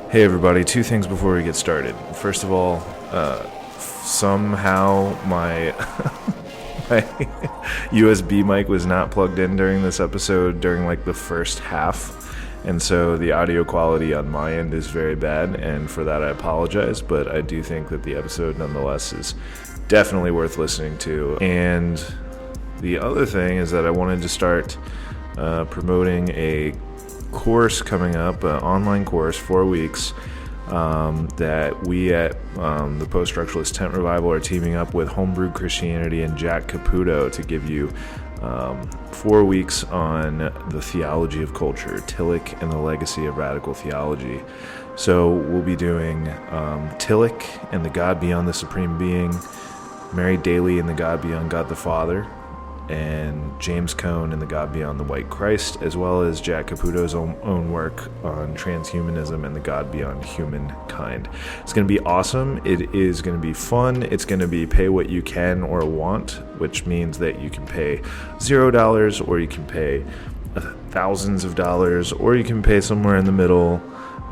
Hey everybody, two things before we get started. First of all, somehow my my USB mic was not plugged in during this episode during like the first half, and so the audio quality on my end is very bad, and for that I apologize, but I do think that the episode nonetheless is definitely worth listening to. And the other thing is that I wanted to start promoting a course coming up, an online course, 4 weeks, that we at the Post Structuralist Tent Revival are teaming up with Homebrew Christianity and Jack Caputo to give you 4 weeks on the theology of culture, Tillich and the legacy of radical theology. So we'll be doing Tillich and the God beyond the supreme being, Mary Daly and the God beyond God the Father, and James Cone and the God Beyond the White Christ, as well as Jack Caputo's own work on transhumanism and the God Beyond humankind. It's going to be awesome. It is going to be fun. It's going to be pay what you can or want, which means that you can pay $0 or you can pay thousands of dollars or you can pay somewhere in the middle.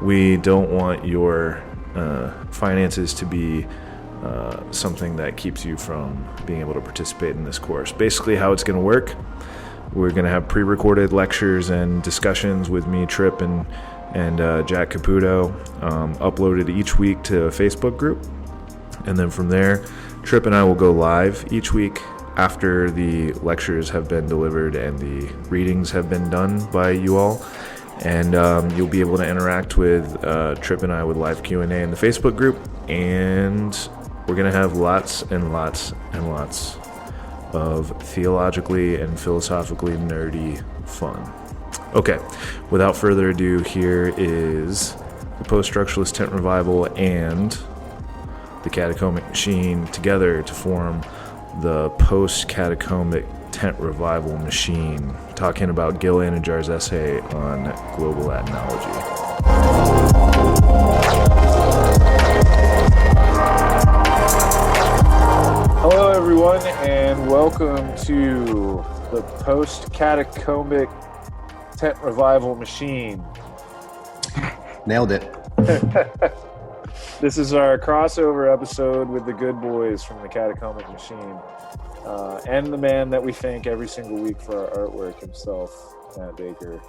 We don't want your finances to be something that keeps you from being able to participate in this course. Basically how it's going to work, we're going to have pre-recorded lectures and discussions with me, Trip, and Jack Caputo, uploaded each week to a Facebook group. And then from there, Trip and I will go live each week after the lectures have been delivered and the readings have been done by you all. And you'll be able to interact with Trip and I with live Q&A in the Facebook group. And we're going to have lots and lots and lots of theologically and philosophically nerdy fun. Okay, without further ado, here is the Post-Structuralist Tent Revival and the Catacombic Machine together to form the Post-Catacombic Tent Revival Machine, talking about Gil Anidjar's essay on Globalatinology. Hello everyone, and welcome to the Post-Catacombic Tent Revival Machine. Nailed it. This is our crossover episode with the good boys from the Catacombic Machine, and the man that we thank every single week for our artwork himself, Matt Baker.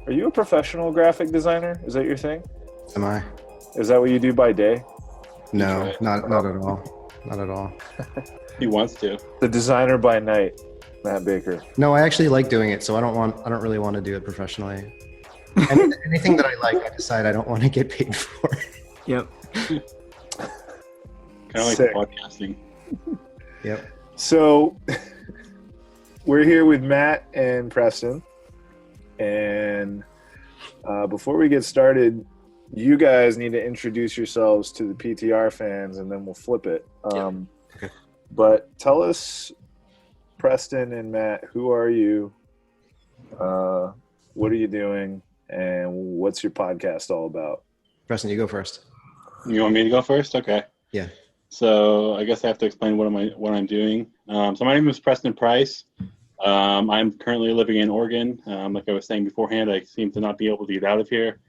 Are you a professional graphic designer? Is that your thing? Am I? Is that what you do by day? No, not at all. Not at all. He wants to. The designer by night, Matt Baker. No, I actually like doing it, so I don't really want to do it professionally. Anything that I like, I decide I don't want to get paid for. Yep. Kind of like Sick. podcasting. Yep. So we're here with Matt and Preston, and before we get started, you guys need to introduce yourselves to the PTR fans, and then we'll flip it. Okay. But tell us, Preston and Matt, who are you? What are you doing? And what's your podcast all about? Preston, you go first. You want me to go first? Okay. Yeah. So I guess I have to explain what I'm doing. So my name is Preston Price. I'm currently living in Oregon. Like I was saying beforehand, I seem to not be able to get out of here.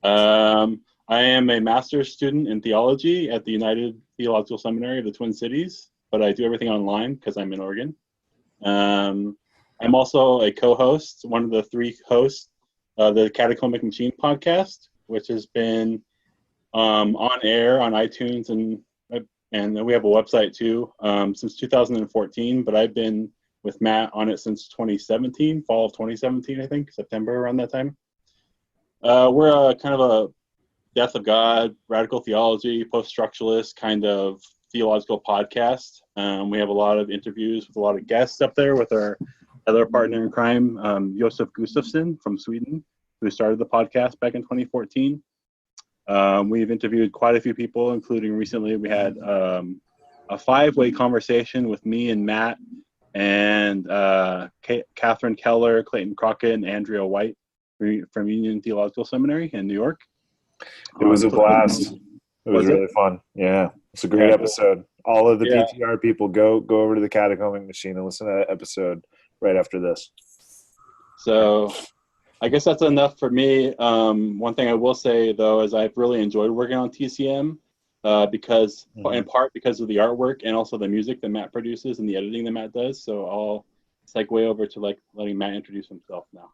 I am a master's student in theology at the United Theological Seminary of the Twin Cities, but I do everything online because I'm in Oregon. I'm also a co-host, one of the three hosts of the Catacombic Machine podcast, which has been on air on iTunes, and we have a website too, since 2014, but I've been with Matt on it since 2017, fall of 2017, I think, September, around that time. We're a kind of a death of God, radical theology, post-structuralist kind of theological podcast. We have a lot of interviews with a lot of guests up there with our other partner in crime, Josef Gustafsson from Sweden, who started the podcast back in 2014. We've interviewed quite a few people, including recently we had a 5-way conversation with me and Matt and Catherine Keller, Clayton Crockett, and Andrea White from Union Theological Seminary in New York. It was a blast. It was really fun. Yeah, it's a great episode. All of the PTR people, go over to the Catacombic Machine and listen to that episode right after this. So I guess that's enough for me. One thing I will say though is I've really enjoyed working on TCM because, in part, because of the artwork and also the music that Matt produces and the editing that Matt does. So I'll segue over to letting Matt introduce himself now.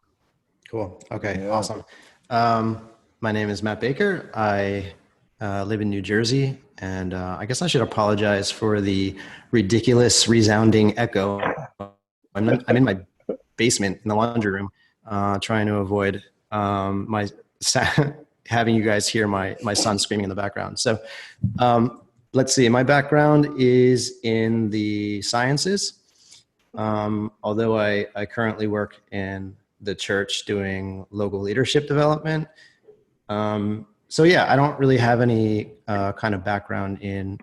Cool. Okay. Yeah. Awesome. My name is Matt Baker. I live in New Jersey, and I guess I should apologize for the ridiculous resounding echo. I'm in my basement in the laundry room, trying to avoid having you guys hear my son screaming in the background. So let's see. My background is in the sciences, although I currently work in the church doing local leadership development. So yeah, I don't really have any kind of background in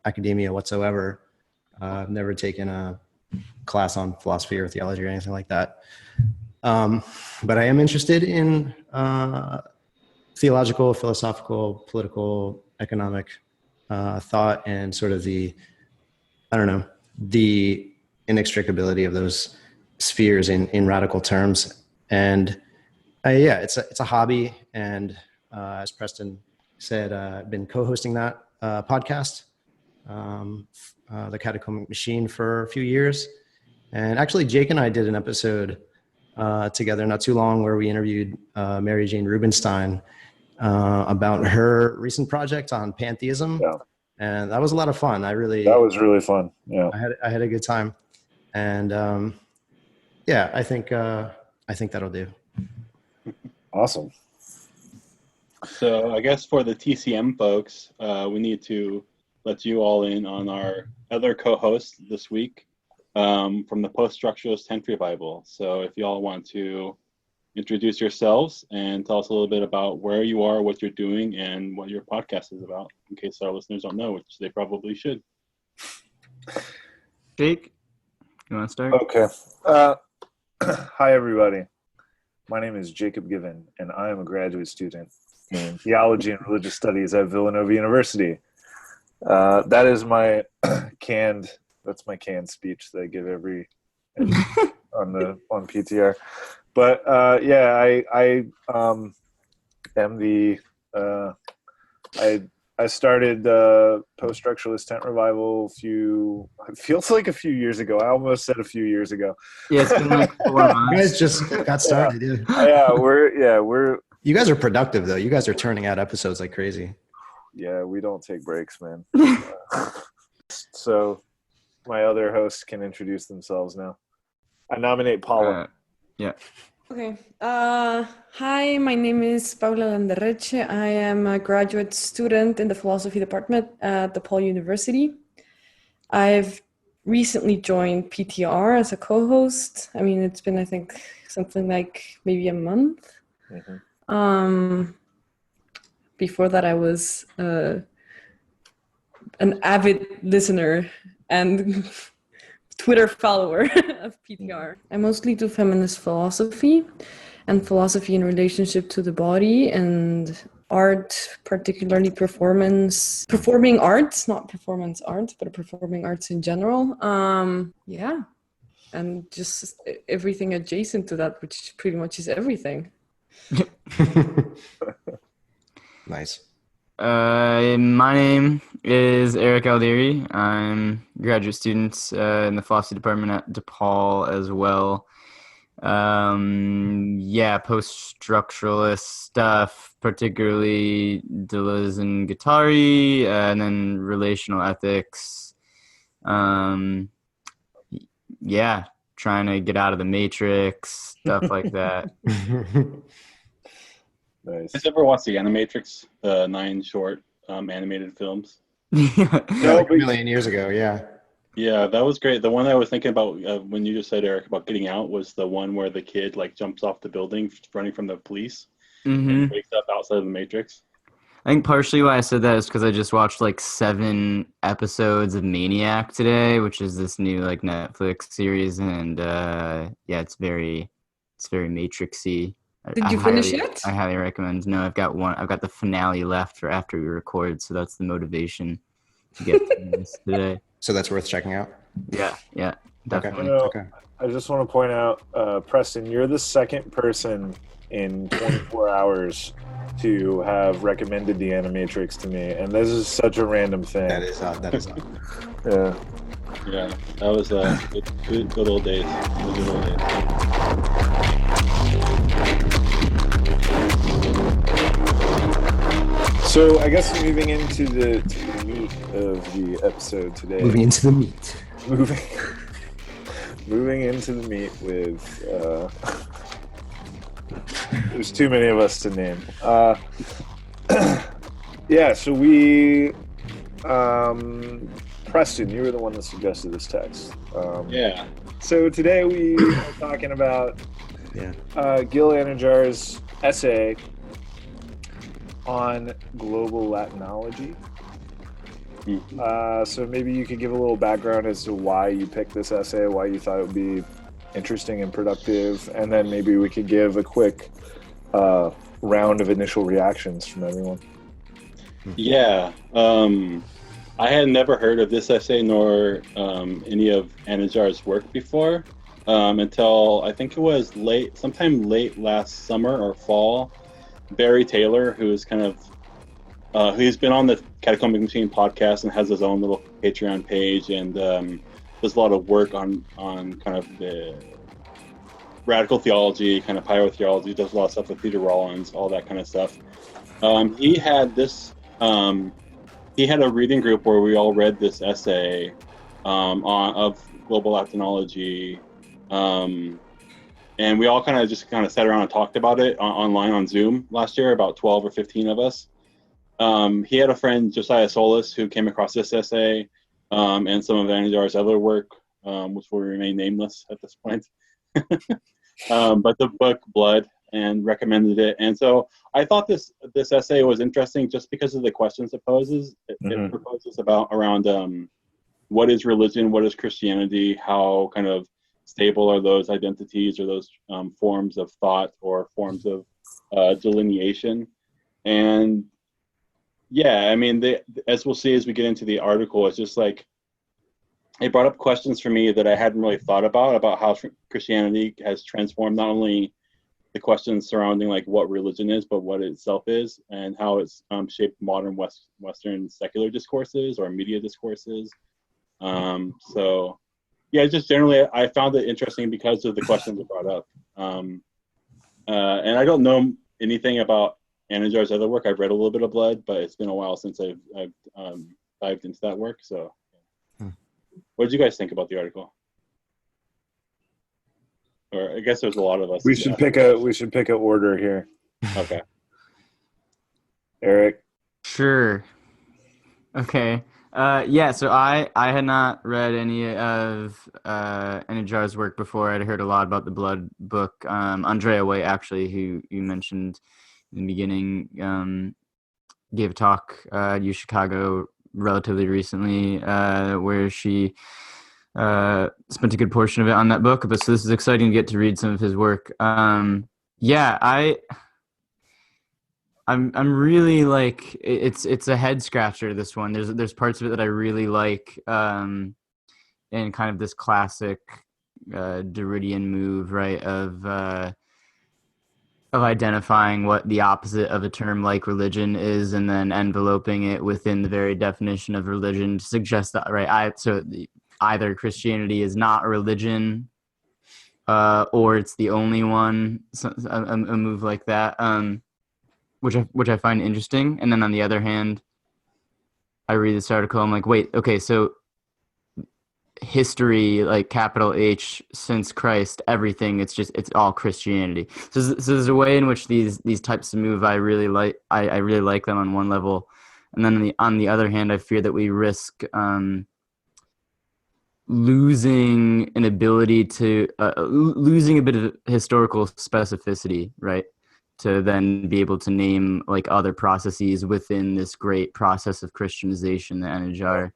academia whatsoever. I've never taken a class on philosophy or theology or anything like that. But I am interested in theological, philosophical, political, economic thought and sort of the inextricability of those spheres in radical terms. And yeah, it's a hobby. And as Preston said, I've been co-hosting that podcast, the Catacombic Machine, for a few years. And actually, Jake and I did an episode together not too long where we interviewed Mary Jane Rubenstein about her recent project on pantheism. Yeah. And that was a lot of fun. That was really fun. Yeah. I had a good time. And yeah, I think that'll do. Awesome. So I guess for the TCM folks, we need to let you all in on our other co-host this week from the Post Structuralist Tent Revival. So if you all want to introduce yourselves and tell us a little bit about where you are, what you're doing, and what your podcast is about, in case our listeners don't know, which they probably should. Jake, you want to start? Okay. Hi, everybody. My name is Jacob Given, and I am a graduate student in theology and religious studies at Villanova University. That is my canned speech that I give every on PTR. But yeah, I am the I started Post Structuralist Tent Revival it feels like a few years ago. I almost said a few years ago. Yeah, it's been like 4 months. You guys just got started, dude. We're You guys are productive though. You guys are turning out episodes like crazy. Yeah, we don't take breaks, man. So my other hosts can introduce themselves now. I nominate Paula. Yeah. Okay. Hi, my name is Paula Landerreche. I am a graduate student in the philosophy department at DePaul University. I've recently joined PTR as a co-host. I mean, it's been, I think, something like maybe a month. Mm-hmm. Before that, I was an avid listener and Twitter follower of PTR. I mostly do feminist philosophy and philosophy in relationship to the body and art, particularly performing arts, not performance art, but performing arts in general. Yeah, and just everything adjacent to that, which pretty much is everything. Nice. My name is Eric Alderi. I'm a graduate student in the philosophy department at DePaul as well. Yeah, post-structuralist stuff, particularly Deleuze and Guattari, and then relational ethics. Yeah, trying to get out of the matrix, stuff like that. Nice. Has ever watched the Animatrix, the 9 short animated films? Yeah, like a million years ago, yeah. Yeah, that was great. The one I was thinking about when you just said, Eric, about getting out was the one where the kid like jumps off the building running from the police and wakes up outside of the Matrix. I think partially why I said that is because I just watched like 7 episodes of Maniac today, which is this new like Netflix series, and yeah, it's very Matrixy. Did you finish it? I highly recommend. No, I've got the finale left for after we record, so that's the motivation to get through this today. So that's worth checking out. Yeah. definitely. Okay. I just want to point out, Preston, you're the second person in 24 hours to have recommended the Animatrix to me, and this is such a random thing. That is odd. Yeah. Yeah, that was good old days. Good old days. So I guess moving into the meat of the episode today. Moving into the meat. Moving into the meat with there's too many of us to name. Yeah, so we Preston, you were the one that suggested this text. Yeah. So today we are talking about Gil Anidjar's essay on Globalatinology. So maybe you could give a little background as to why you picked this essay, why you thought it would be interesting and productive, and then maybe we could give a quick round of initial reactions from everyone. Yeah. I had never heard of this essay nor any of Anidjar's work before until I think it was sometime late last summer or fall. Barry Taylor, who's kind of he's been on the Catacombic Machine podcast and has his own little Patreon page and does a lot of work on kind of the radical theology, kind of pyrotheology, does a lot of stuff with Peter Rollins, all that kind of stuff. He had a reading group where we all read this essay of Globalatinology, and we all kind of sat around and talked about it online on Zoom last year, about 12 or 15 of us. He had a friend, Josiah Solis, who came across this essay and some of Anidjar's other work, which will remain nameless at this point. But the book Blood, and recommended it. And so I thought this essay was interesting just because of the questions it poses. It proposes around what is religion, what is Christianity, how kind of stable are those identities or those forms of thought or forms of delineation. And yeah, I mean, as we'll see as we get into the article, it's just like it brought up questions for me that I hadn't really thought about how Christianity has transformed not only the questions surrounding like what religion is, but what it itself is, and how it's shaped modern Western secular discourses or media discourses. So yeah, just generally, I found it interesting because of the questions it brought up. And I don't know anything about Anidjar's other work. I've read a little bit of Blood, but it's been a while since I've dived into that work. So, what did you guys think about the article? Or I guess there's a lot of us. We should pick a order here. Okay. Eric. Sure. Okay. Yeah, so I had not read any of Anidjar's work before. I'd heard a lot about the Blood book. Andrea White, actually, who you mentioned in the beginning, gave a talk at U Chicago relatively recently, where she spent a good portion of it on that book. But so this is exciting to get to read some of his work. Yeah, I'm really like it's a head scratcher, this one. There's parts of it that I really like, in kind of this classic Derridian move, right, of identifying what the opposite of a term like religion is, and then enveloping it within the very definition of religion to suggest that, right? Either Christianity is not a religion, or it's the only one. So, a move like that. Which I find interesting. And then on the other hand, I read this article, I'm like, wait, okay, so history, like capital H, since Christ, everything, it's all Christianity. So there's a way in which these types of move I really like. I really like them on one level. And then on the other hand, I fear that we risk losing an ability to losing a bit of historical specificity, right? To then be able to name like other processes within this great process of Christianization that Anidjar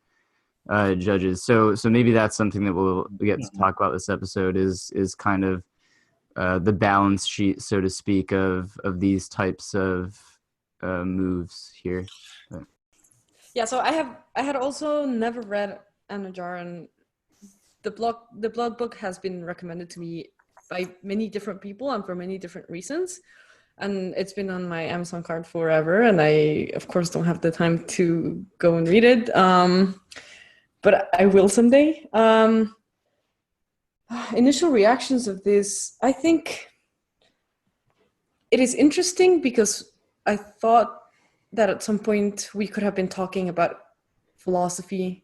judges. So maybe that's something that we'll get to talk about this episode is kind of the balance sheet, so to speak, of these types of moves here. Yeah, so I had also never read Anidjar, and the blog book has been recommended to me by many different people and for many different reasons. And it's been on my Amazon cart forever. And I, of course, don't have the time to go and read it. But I will someday. Initial reactions of this, I think it is interesting because I thought that at some point we could have been talking about philosophy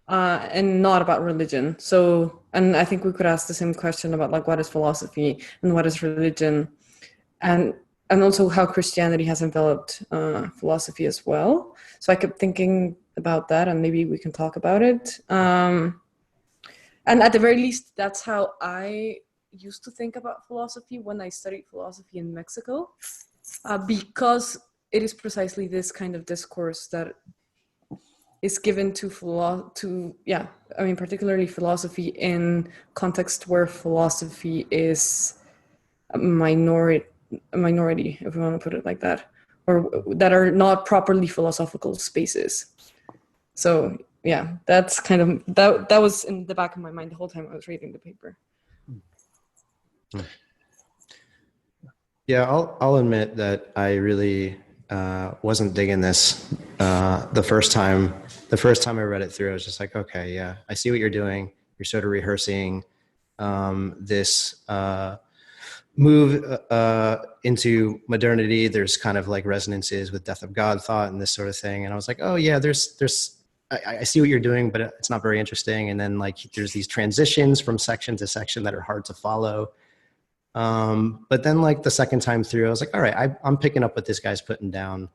and not about religion. So, and I think we could ask the same question about like what is philosophy and what is religion, and also how Christianity has enveloped philosophy as well. So I kept thinking about that, and maybe we can talk about it. And at the very least, that's how I used to think about philosophy when I studied philosophy in Mexico, because it is precisely this kind of discourse that is given to particularly philosophy in context where philosophy is a minority, if we want to put it like that, or that are not properly philosophical spaces. So yeah, that's kind of that was in the back of my mind the whole time I was reading the paper. Yeah, I'll admit that I really wasn't digging this the first time. The first time I read it through, I was just like, okay, yeah, I see what you're doing. You're sort of rehearsing this move into modernity. There's kind of like resonances with death of God thought and this sort of thing. And I was like, oh yeah, I see what you're doing, but it's not very interesting. And then like there's these transitions from section to section that are hard to follow. But then like the second time through, I was like, all right, I'm picking up what this guy's putting down.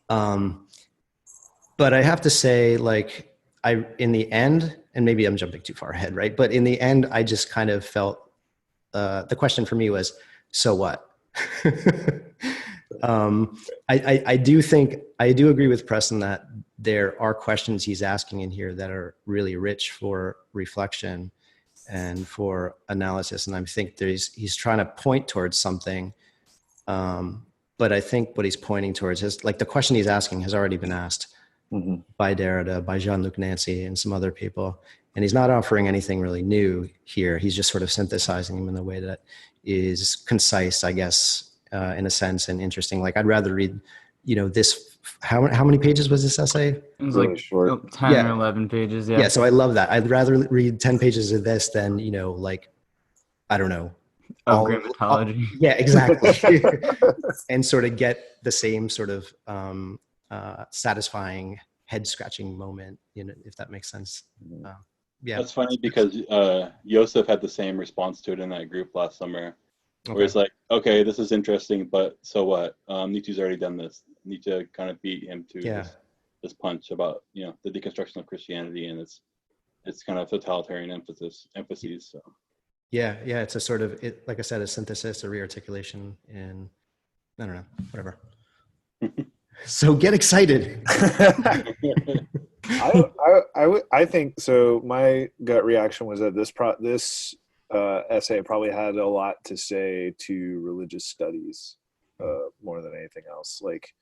But I have to say, like, in the end, and maybe I'm jumping too far ahead, right? But in the end, I just kind of felt, the question for me was, so what? I do agree with Preston that there are questions he's asking in here that are really rich for reflection and for analysis. And I think he's trying to point towards something. But I think what he's pointing towards is like the question he's asking has already been asked by Derrida, by Jean-Luc Nancy and some other people. And he's not offering anything really new here. He's just sort of synthesizing them in a way that is concise, I guess, in a sense, and interesting. Like I'd rather read, this, how many pages was this essay? It was Really like short. 10 or 11 pages. Yeah. Yeah. So I love that. I'd rather read 10 pages of this than, like, I don't know. Globalatinology. Yeah, exactly. And sort of get the same sort of satisfying head scratching moment, if that makes sense. Yeah. That's funny because Joseph had the same response to it in that group last summer. Where it's like, okay, this is interesting, but so what? Nietzsche's already done this. Nietzsche kind of beat him to this punch about the deconstruction of Christianity and its kind of totalitarian emphases. So. Yeah, it's a sort of like I said, a synthesis, a rearticulation, and I don't know, whatever. So get excited. I think so. My gut reaction was that this essay probably had a lot to say to religious studies more than anything else. Like,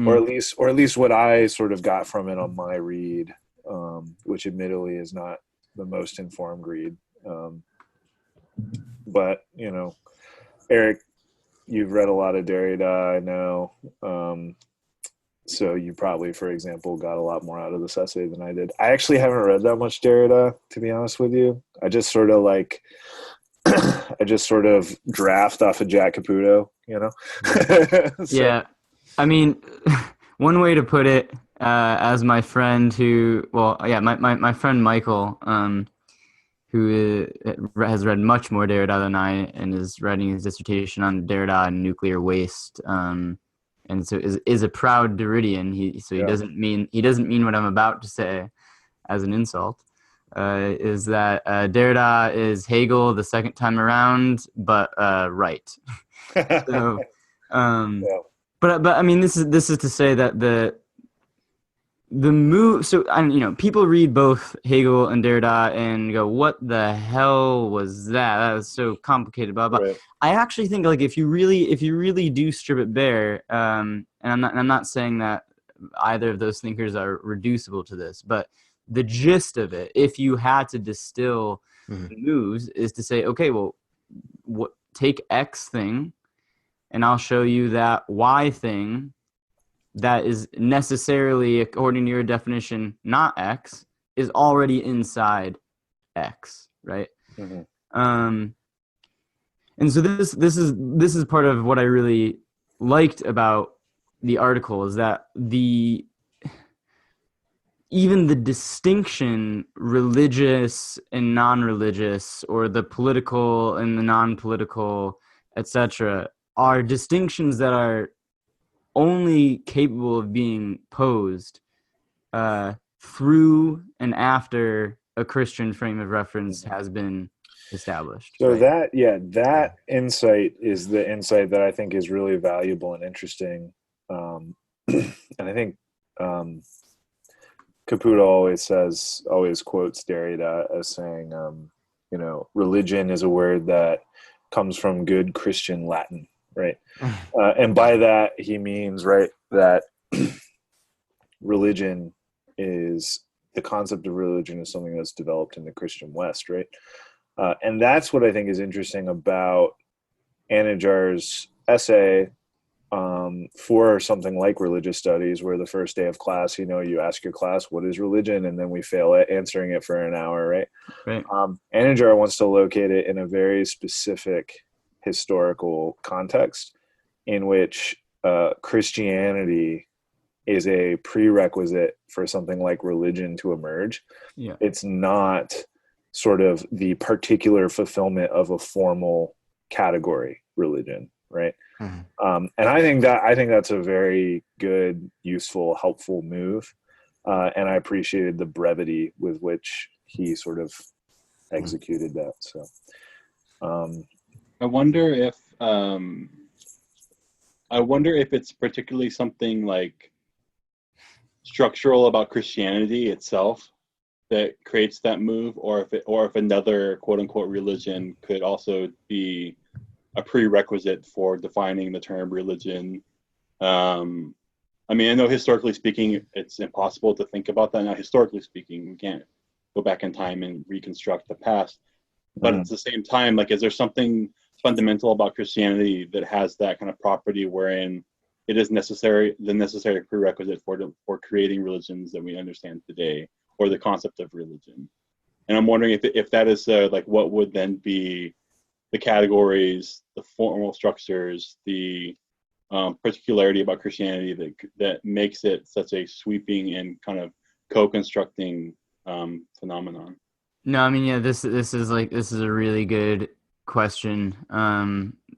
or at least what I sort of got from it on my read, which admittedly is not the most informed read. But Eric, you've read a lot of Derrida, I know. So you probably, for example, got a lot more out of this essay than I did. I actually haven't read that much Derrida, to be honest with you. I just sort of draft off of Jack Caputo, So. Yeah. I mean, one way to put it, as my friend my friend Michael, who has read much more Derrida than I and is writing his dissertation on Derrida and nuclear waste, and so is a proud Derridian. He doesn't mean what I'm about to say as an insult. Is that Derrida is Hegel the second time around, but right. So, but I mean, this is to say that the move. So people read both Hegel and Derrida and go, "What the hell was that? That was so complicated." Blah blah. Right. I actually think like if you really do strip it bare, and I'm not saying that either of those thinkers are reducible to this, but the gist of it, if you had to distill Mhm. the moves, is to say, okay, well, take X thing, and I'll show you that Y thing that is necessarily, according to your definition, not X, is already inside X, right? Mhm. And so this is part of what I really liked about the article, is that even the distinction religious and non-religious, or the political and the non-political, etc., are distinctions that are only capable of being posed through and after a Christian frame of reference has been established. So right? that insight is the insight that I think is really valuable and interesting. And I think Caputo always quotes Derrida as saying, religion is a word that comes from good Christian Latin, right? And by that he means, right, that religion is the concept of religion is something that's developed in the Christian West, right? And that's what I think is interesting about Anidjar's essay for something like religious studies, where the first day of class, you ask your class, what is religion? And then we fail at answering it for an hour, right? Right. Anidjar wants to locate it in a very specific historical context in which Christianity is a prerequisite for something like religion to emerge. Yeah. It's not sort of the particular fulfillment of a formal category religion, right? Mhm. And I think that's a very good, useful, helpful move. And I appreciated the brevity with which he sort of executed that. So I wonder if it's particularly something like structural about Christianity itself that creates that move, or if another quote unquote religion could also be a prerequisite for defining the term religion. I know historically speaking, it's impossible to think about that. Now, historically speaking, we can't go back in time and reconstruct the past. But at the same time, like, is there something fundamental about Christianity that has that kind of property wherein it is the necessary prerequisite for creating religions that we understand today, or the concept of religion? And I'm wondering if that is like, what would then be the categories, the formal structures, the particularity about Christianity that makes it such a sweeping and kind of co-constructing phenomenon. No, this is a really good question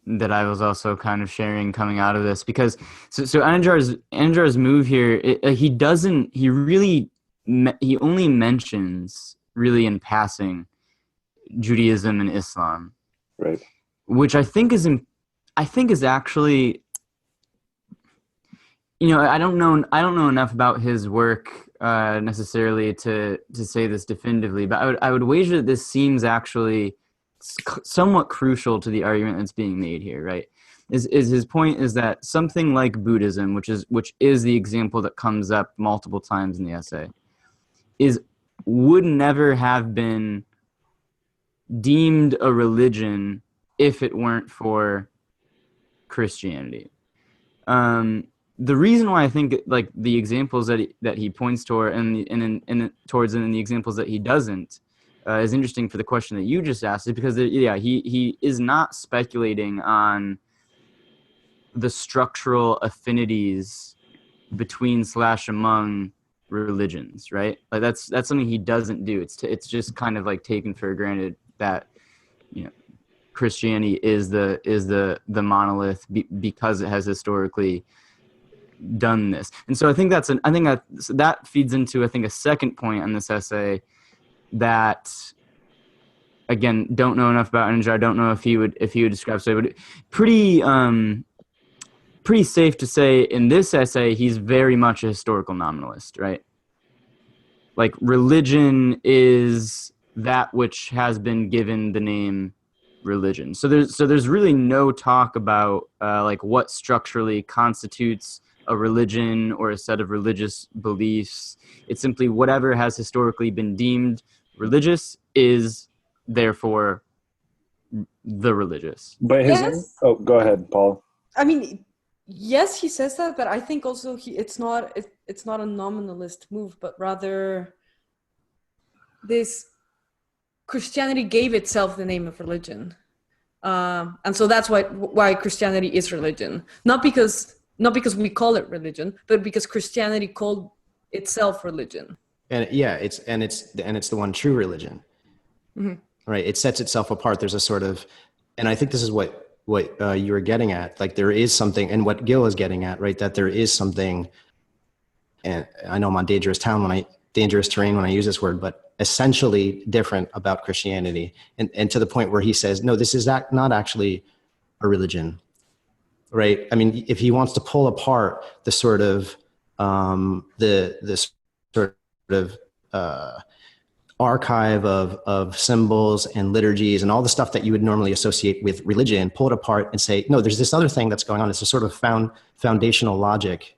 that I was also kind of sharing coming out of this, because so Anidjar's move here, he only mentions really in passing Judaism and Islam, right. which I think is actually, I don't know enough about his work necessarily to say this definitively, but I would wager that this seems actually somewhat crucial to the argument that's being made here, right? Is his point is that something like Buddhism, which is the example that comes up multiple times in the essay, would never have been deemed a religion if it weren't for Christianity. The reason why I think like the examples that he points toward and the examples that he doesn't is interesting for the question that you just asked, is because he is not speculating on the structural affinities between / among religions, right? Like that's something he doesn't do. It's just kind of like taken for granted that Christianity is the monolith because it has historically done this. And so I think that feeds into a second point on this essay that, again, don't know enough about Anidjar. I don't know if he would describe so, but pretty safe to say in this essay he's very much a historical nominalist, right? Like religion is that which has been given the name religion. So there's really no talk about like what structurally constitutes a religion or a set of religious beliefs. It's simply whatever has historically been deemed religious is therefore the religious. But his Yes. oh, go ahead, Paul. I mean, yes, he says that, but I think also it's not a nominalist move, but rather this Christianity gave itself the name of religion, and so that's why Christianity is religion. Not because we call it religion, but because Christianity called itself religion. And yeah, it's the one true religion, right? It sets itself apart. There's a sort of, and I think this is what you were getting at. Like there is something, and what Gil is getting at, right? That there is something, and I know I'm on dangerous terrain when I use this word, but essentially different about Christianity, and to the point where he says, no, this is not actually a religion, right? I mean, if he wants to pull apart the sort of the sort of archive of symbols and liturgies and all the stuff that you would normally associate with religion, pull it apart and say, no, there's this other thing that's going on. It's a sort of foundational logic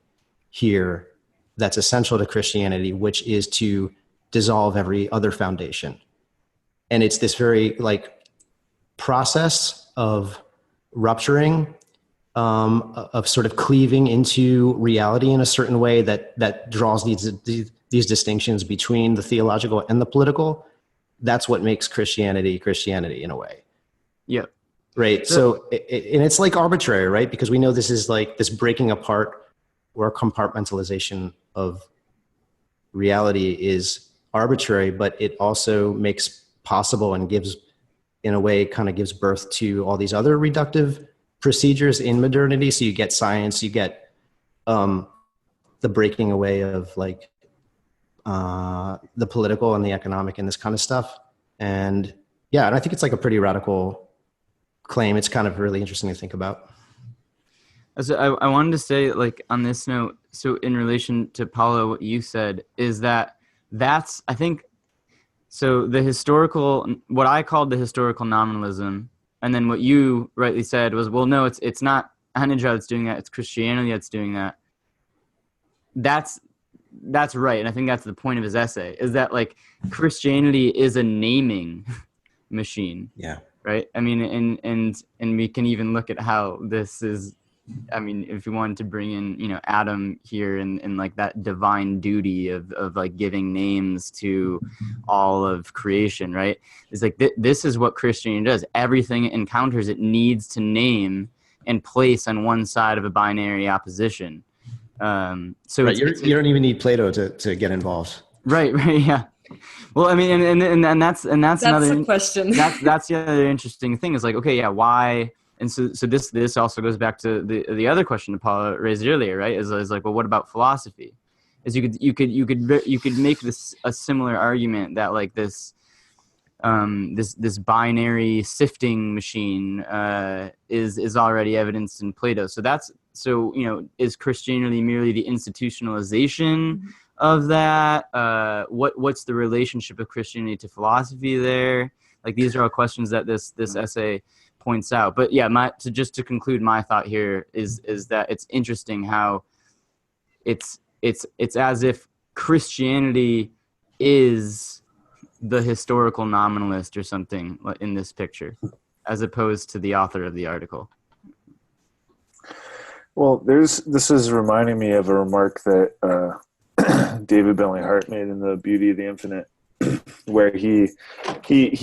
here that's essential to Christianity, which is to dissolve every other foundation. And it's this very like process of rupturing, of sort of cleaving into reality in a certain way that draws these distinctions between the theological and the political. That's what makes Christianity in a way. Yep. Right. So and it's like arbitrary, right? Because we know this is like this breaking apart or compartmentalization of reality is arbitrary, but it also makes possible and gives, in a way, kind of gives birth to all these other reductive procedures in modernity. So you get science, you get the breaking away of like the political and the economic and this kind of stuff. And yeah, and I think it's like a pretty radical claim. It's kind of really interesting to think about. So I wanted to say, like, on this note, so in relation to Paulo, what you said is that's, I think, so the historical, what I called the historical nominalism, and then what you rightly said was, well, no, it's not Anidjar that's doing that, it's Christianity that's doing that. That's right, and I think that's the point of his essay, is that, like, Christianity is a naming machine. Yeah. Right? I mean, and we can even look at how this is, I mean, if you wanted to bring in, you know, Adam here and like that divine duty of like giving names to all of creation, right? It's like this is what Christianity does. Everything it encounters, it needs to name and place on one side of a binary opposition. So right, you don't even need Plato to get involved. Right, yeah. Well, I mean, and that's another a question. That's the other interesting thing is like, okay, yeah, why? And so this also goes back to the other question that Paula raised earlier, right? Is like, well, what about philosophy? Is you could make this a similar argument that like this binary sifting machine is already evidenced in Plato. So you know, is Christianity merely the institutionalization of that? What's the relationship of Christianity to philosophy there? Like, these are all questions that this essay points out. But yeah, just to conclude my thought here is that it's interesting how it's as if Christianity is the historical nominalist or something in this picture, as opposed to the author of the article. Well, this is reminding me of a remark that David Bentley Hart made in The Beauty of the Infinite, where he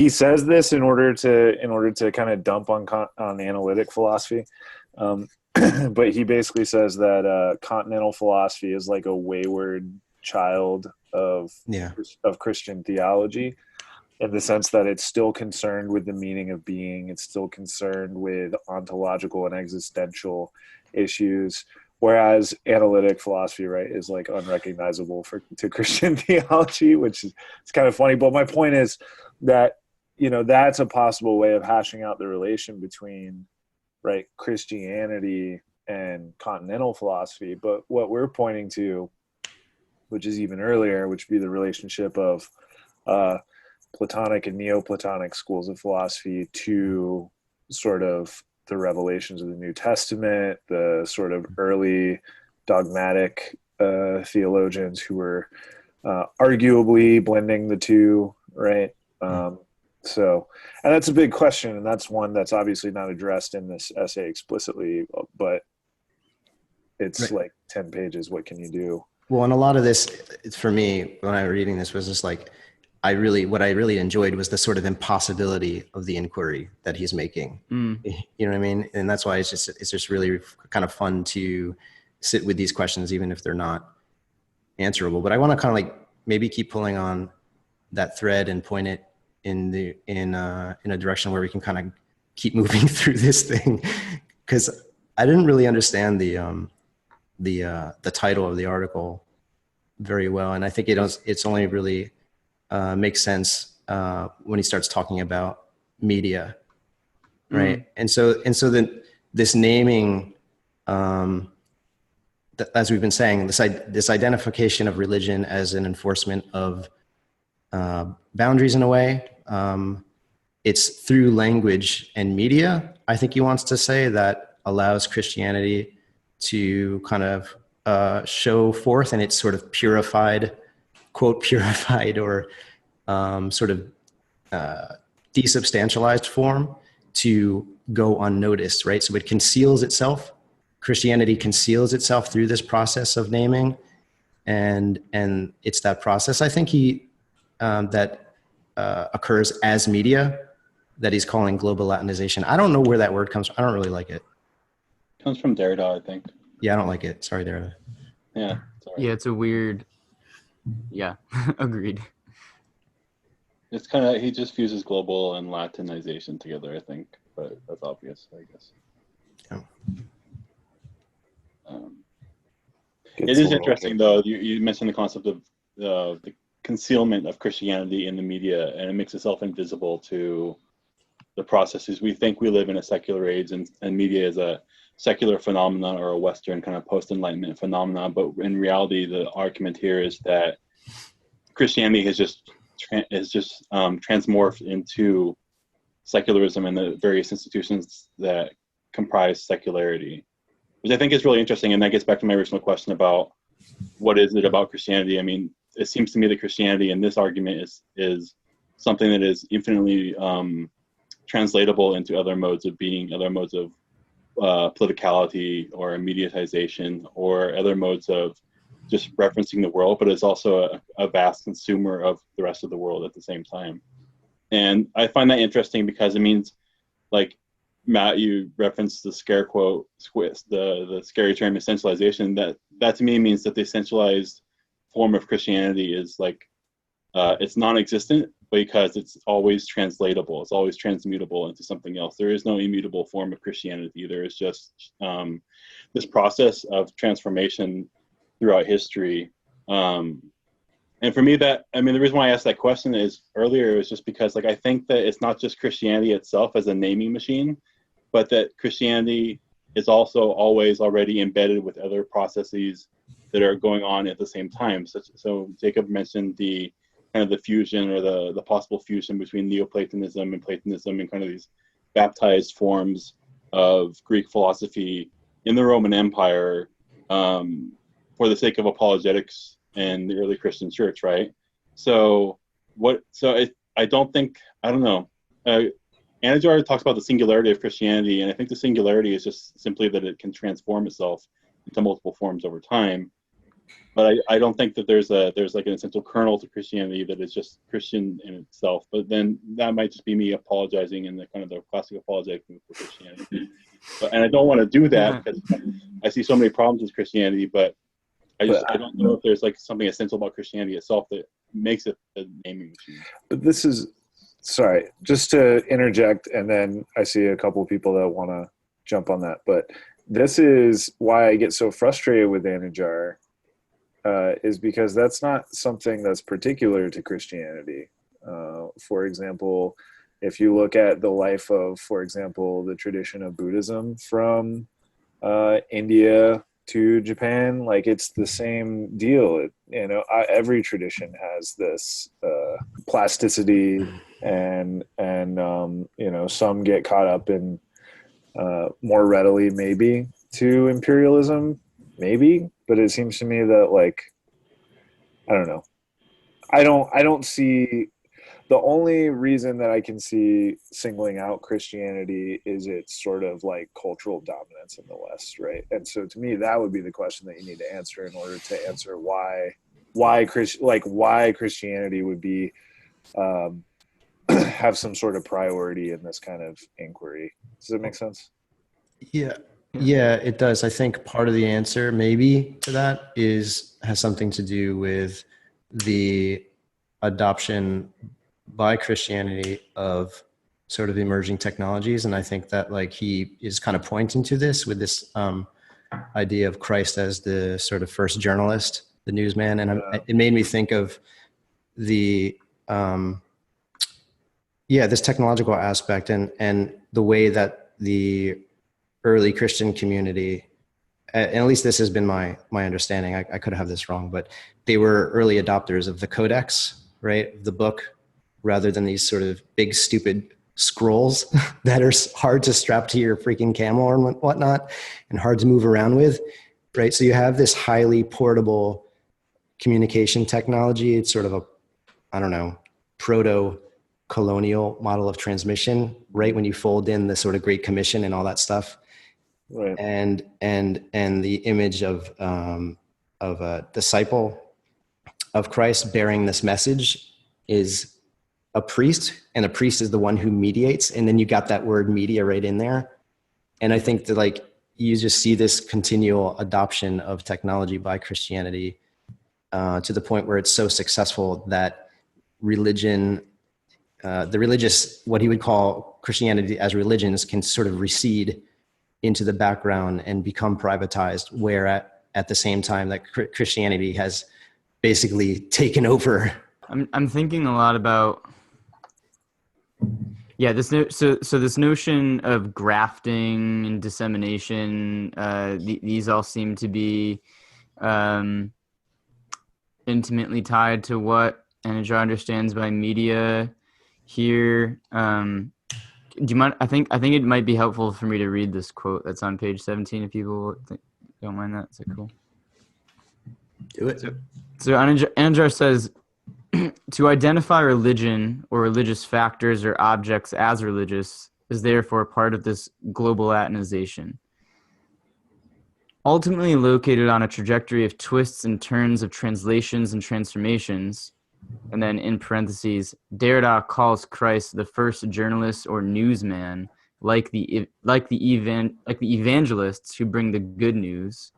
says this in order to kind of dump on analytic philosophy, but he basically says that continental philosophy is like a wayward child of Christian theology, in the sense that it's still concerned with the meaning of being, it's still concerned with ontological and existential issues, whereas analytic philosophy, right, is like unrecognizable to Christian theology, which is, it's kind of funny. But my point is that, you know, that's a possible way of hashing out the relation between, right, Christianity and continental philosophy. But what we're pointing to, which is even earlier, which would be the relationship of Platonic and Neoplatonic schools of philosophy to sort of the revelations of the New Testament, the sort of early dogmatic theologians who were arguably blending the two, right? So, and that's a big question, and that's one that's obviously not addressed in this essay explicitly, but it's Right. like 10 pages. What can you do? Well, and a lot of this, for me, when I was reading this, was just like, what I really enjoyed was the sort of impossibility of the inquiry that he's making. You know what I mean? And that's why it's just really kind of fun to sit with these questions, even if they're not answerable. But I want to kind of like maybe keep pulling on that thread and point it in a direction where we can kind of keep moving through this thing, because I didn't really understand the title of the article very well, and I think it's only really makes sense when he starts talking about media, right? And so then this naming, as we've been saying, this identification of religion as an enforcement of boundaries in a way. It's through language and media, I think he wants to say, that allows Christianity to kind of show forth in its sort of purified, quote, purified or sort of desubstantialized form to go unnoticed, right? So it conceals itself. Christianity conceals itself through this process of naming, and it's that process, I think, that occurs as media that he's calling global Latinization. I don't know where that word comes from. I don't really like it. Comes from Derrida, I think. Yeah, I don't like it. Sorry, Derrida. Yeah. Sorry. Yeah, it's a weird. Yeah, agreed. It's kind of, he just fuses global and Latinization together, I think, but that's obvious, I guess. Yeah. It is interesting, though. You mentioned the concept of the concealment of Christianity in the media, and it makes itself invisible to the processes. We think we live in a secular age, and media is a secular phenomenon or a Western kind of post-Enlightenment phenomenon. But in reality, the argument here is that Christianity has just transmorphed into secularism and the various institutions that comprise secularity, which I think is really interesting. And that gets back to my original question about what is it about Christianity? I mean, it seems to me that Christianity in this argument is something that is infinitely translatable into other modes of being, other modes of politicality or mediatization, or other modes of just referencing the world, but it's also a vast consumer of the rest of the world at the same time. And I find that interesting because it means, like, Matt, you referenced the scare quote, the scary term essentialization. That to me means that the essentialized form of Christianity is like, it's non-existent because it's always translatable. It's always transmutable into something else. There is no immutable form of Christianity. There is just this process of transformation throughout history. And for me, the reason why I asked that question is earlier is just because, like, I think that it's not just Christianity itself as a naming machine, but that Christianity is also always already embedded with other processes that are going on at the same time. So Jacob mentioned the kind of the fusion or the possible fusion between Neoplatonism and Platonism and kind of these baptized forms of Greek philosophy in the Roman Empire for the sake of apologetics and the early Christian church, right? Anidjar talks about the singularity of Christianity, and I think the singularity is just simply that it can transform itself into multiple forms over time. But I don't think that there's like an essential kernel to Christianity that is just Christian in itself. But then that might just be me apologizing in the kind of the classic apologetic for Christianity. And I don't want to do that because I see so many problems with Christianity, but I don't know if there's like something essential about Christianity itself that makes it a naming machine. But this is, sorry, just to interject, and then I see a couple of people that want to jump on that. But this is why I get so frustrated with Anidjar, is because that's not something that's particular to Christianity. For example, if you look at the life of, for example, the tradition of Buddhism from India to Japan, like, it's the same deal. Every tradition has this plasticity, and some get caught up in more readily maybe to imperialism, maybe, but it seems to me that like, I don't know. I don't see, the only reason that I can see singling out Christianity is its sort of like cultural dominance in the West, right? And so to me, that would be the question that you need to answer in order to answer why Christianity would be have some sort of priority in this kind of inquiry. Does that make sense? Yeah, it does. I think part of the answer maybe to that has something to do with the adoption by Christianity of sort of emerging technologies. And I think that like he is kind of pointing to this with this idea of Christ as the sort of first journalist, the newsman. And it made me think of the, this technological aspect and the way that the early Christian community, and at least this has been my understanding, I could have this wrong, but they were early adopters of the codex, right? The book, rather than these sort of big, stupid scrolls that are hard to strap to your freaking camel or whatnot and hard to move around with, right? So you have this highly portable communication technology. It's sort of a, I don't know, proto-colonial model of transmission, right? When you fold in the sort of Great Commission and all that stuff. Right. And the image of a disciple of Christ bearing this message is a priest, and a priest is the one who mediates. And then you got that word media right in there. And I think that like you just see this continual adoption of technology by Christianity to the point where it's so successful that religion, the religious, what he would call Christianity as religions, can sort of recede into the background and become privatized, where at the same time that Christianity has basically taken over. I'm thinking a lot about this notion of grafting and dissemination. These all seem to be intimately tied to what Anidjar understands by media here. Do you mind? I think it might be helpful for me to read this quote that's on page 17 if people don't mind that. Is that cool? Do it. So Anidjar says, to identify religion or religious factors or objects as religious is therefore part of this globalatinization. Ultimately located on a trajectory of twists and turns of translations and transformations, and then in parentheses, Derrida calls Christ the first journalist or newsman, like the evangelists who bring the good news.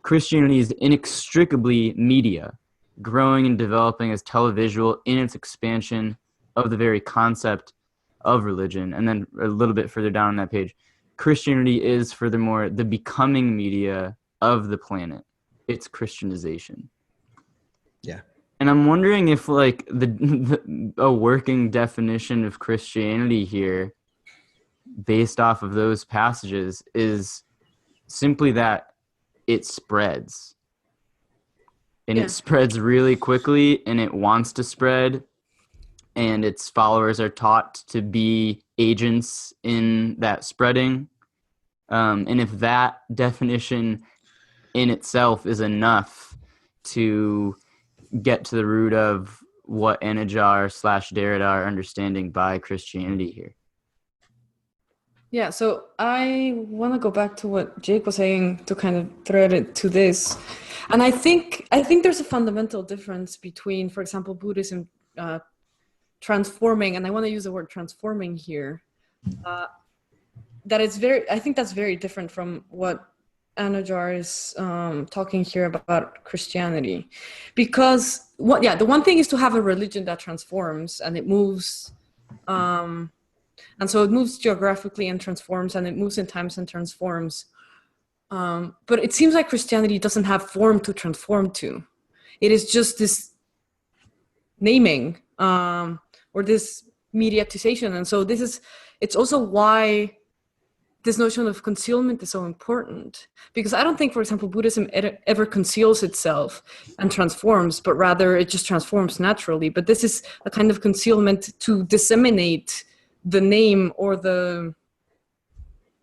Christianity is inextricably media, growing and developing as televisual in its expansion of the very concept of religion. And then a little bit further down on that page, Christianity is furthermore the becoming media of the planet, its Christianization. Yeah. And I'm wondering if like a working definition of Christianity here, based off of those passages, is simply that it spreads. And it spreads really quickly, and it wants to spread, and its followers are taught to be agents in that spreading. And if that definition in itself is enough to get to the root of what Anidjar / Derrida are understanding by Christianity here. Yeah, so I want to go back to what Jake was saying to kind of thread it to this. And I think there's a fundamental difference between, for example, Buddhism transforming, and I want to use the word transforming here, I think that's very different from what Anidjar is talking here about Christianity. Because, the one thing is to have a religion that transforms, and it moves, and so it moves geographically and transforms, and it moves in times and transforms. But it seems like Christianity doesn't have form to transform to. It is just this naming or this mediatization. And so it's also why this notion of concealment is so important. Because I don't think, for example, Buddhism ever conceals itself and transforms, but rather it just transforms naturally. But this is a kind of concealment to disseminate the name or the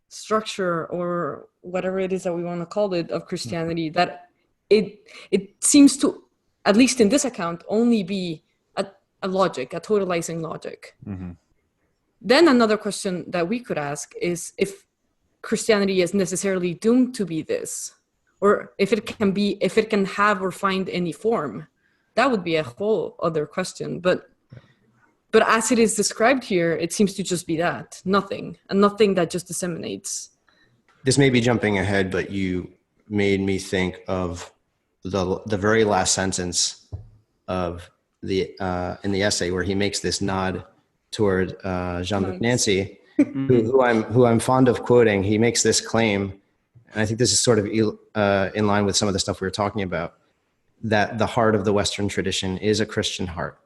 structure or whatever it is that we want to call it, of Christianity, that it seems to, at least in this account, only be a logic, a totalizing logic. Mm-hmm. Then another question that we could ask is if Christianity is necessarily doomed to be this, or if it can have or find any form. That would be a whole other question. But as it is described here, it seems to just be that, nothing, and nothing that just disseminates. This may be jumping ahead, but you made me think of the very last sentence of the in the essay, where he makes this nod toward Jean-Luc Nancy, who I'm fond of quoting. He makes this claim, and I think this is sort of in line with some of the stuff we were talking about, that the heart of the Western tradition is a Christian heart.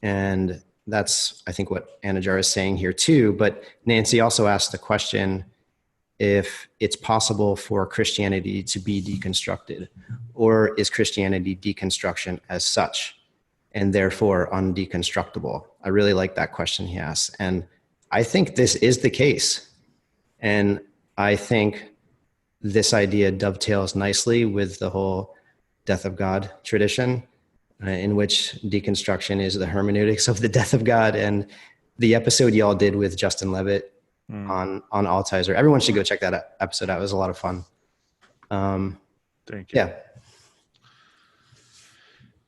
And that's, I think, what Anidjar is saying here too. But Nancy also asked the question if it's possible for Christianity to be deconstructed, or is Christianity deconstruction as such, and therefore undeconstructible? I really like that question he asks. And I think this is the case. And I think this idea dovetails nicely with the whole death of God tradition, in which deconstruction is the hermeneutics of the death of God. And the episode y'all did with Justin Levitt on Altizer, everyone should go check that episode out. It was a lot of fun. Thank you. Yeah.